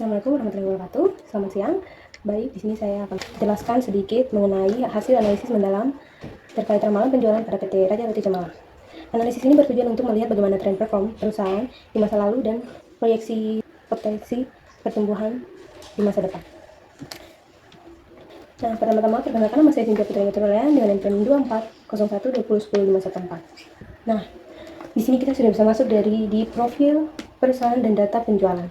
Assalamualaikum warahmatullahi wabarakatuh. Selamat siang. Baik, di sini saya akan jelaskan sedikit mengenai hasil analisis mendalam terkait ramalan penjualan pada PT Raja Roti Cemalang. Analisis ini bertujuan untuk melihat bagaimana tren perform perusahaan di masa lalu dan proyeksi potensi pertumbuhan di masa depan. Nah, pertama-tama perkenalkan nama saya Cynthia Putri Metrolian dengan NPM 2401201054. Nah, di sini kita sudah bisa masuk di profil perusahaan dan data penjualan.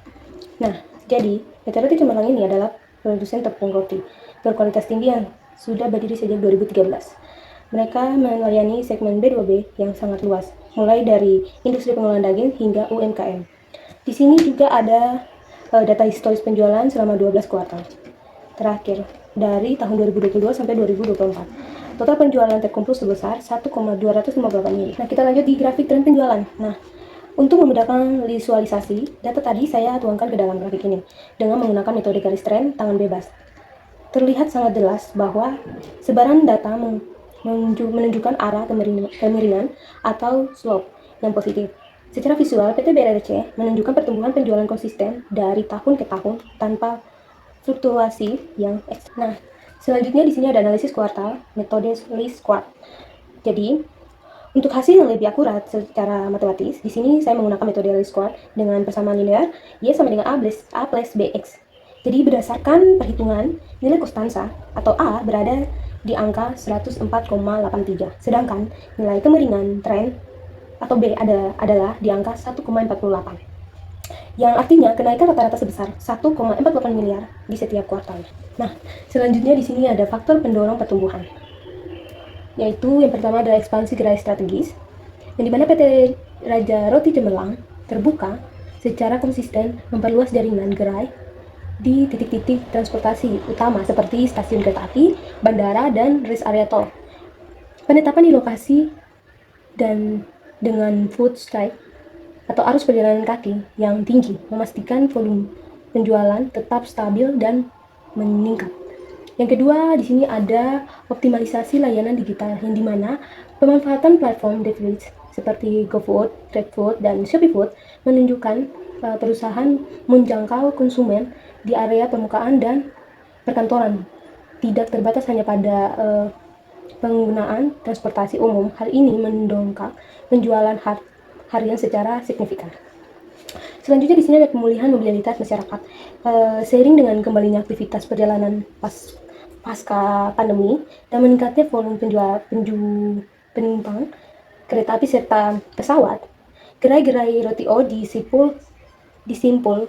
Nah, jadi PT Roti Cemalang ini adalah produsen tepung roti berkualitas tinggi yang sudah berdiri sejak 2013. Mereka melayani segmen B2B yang sangat luas, mulai dari industri pengolahan daging hingga UMKM. Di sini juga ada data historis penjualan selama 12 kuartal terakhir dari tahun 2022 sampai 2024. Total penjualan terkumpul sebesar 1,258 miliar. Nah, kita lanjut di grafik tren penjualan. Nah, untuk memudahkan visualisasi, data tadi saya tuangkan ke dalam grafik ini dengan menggunakan metode garis tren tangan bebas. Terlihat sangat jelas bahwa sebaran data menunjukkan arah kemiringan atau slope yang positif. Secara visual, PT BRRC menunjukkan pertumbuhan penjualan konsisten dari tahun ke tahun tanpa fluktuasi yang ekstrim. Nah, selanjutnya di sini ada analisis kuartal, metode least square. Jadi, untuk hasil yang lebih akurat secara matematis, di sini saya menggunakan metode least square dengan persamaan linear Y sama dengan A plus BX. Jadi berdasarkan perhitungan, nilai konstansa atau A berada di angka 104,83, sedangkan nilai kemiringan tren atau B adalah di angka 1,48. Yang artinya kenaikan rata-rata sebesar 1,48 miliar di setiap kuartalnya. Nah, selanjutnya di sini ada faktor pendorong pertumbuhan, yaitu yang pertama adalah ekspansi gerai strategis, yang dimana PT Raja Roti Cemalang terbuka secara konsisten memperluas jaringan gerai di titik-titik transportasi utama seperti stasiun kereta api, bandara, dan rest area tol. Penetapan di lokasi dan dengan foot strike atau arus perjalanan kaki yang tinggi memastikan volume penjualan tetap stabil dan meningkat. Yang kedua, di sini ada optimalisasi layanan digital yang dimana pemanfaatan platform delivery seperti GoFood, GrabFood, dan ShopeeFood menunjukkan perusahaan menjangkau konsumen di area permukaan dan perkantoran, tidak terbatas hanya pada penggunaan transportasi umum. Hal ini mendongkrak penjualan harian secara signifikan. Selanjutnya di sini ada pemulihan mobilitas masyarakat. Seiring dengan kembalinya aktivitas perjalanan pasca pandemi dan meningkatnya volume penumpang kereta api serta pesawat, gerai-gerai roti O di simpul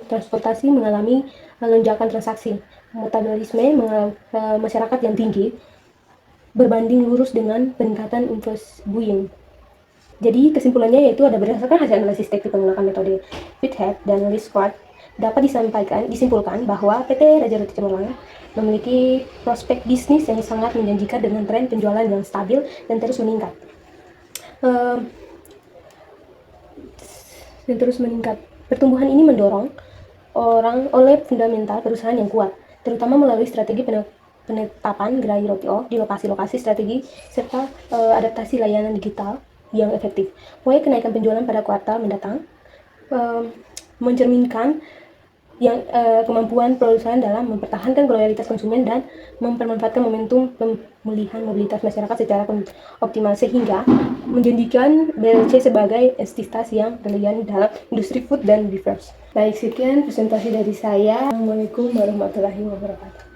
transportasi mengalami lonjakan transaksi. Metabolisme masyarakat yang tinggi berbanding lurus dengan peningkatan inflasi buying. Jadi kesimpulannya yaitu ada berdasarkan hasil analisis teknik menggunakan metode Whitehead dan least square dapat disimpulkan bahwa PT Raja Roti Cemalang memiliki prospek bisnis yang sangat menjanjikan dengan tren penjualan yang stabil dan terus meningkat. Pertumbuhan ini mendorong oleh fundamental perusahaan yang kuat, terutama melalui strategi penetapan gerai roti O di lokasi-lokasi strategi serta adaptasi layanan digital yang efektif. Proyek kenaikan penjualan pada kuartal mendatang mencerminkan kemampuan perusahaan dalam mempertahankan loyalitas konsumen dan mempermanfaatkan momentum pemulihan mobilitas masyarakat secara optimal, sehingga menjadikan BRC sebagai entitas yang relevan dalam industri food dan beverage. Baik, sekian presentasi dari saya. Assalamualaikum warahmatullahi wabarakatuh.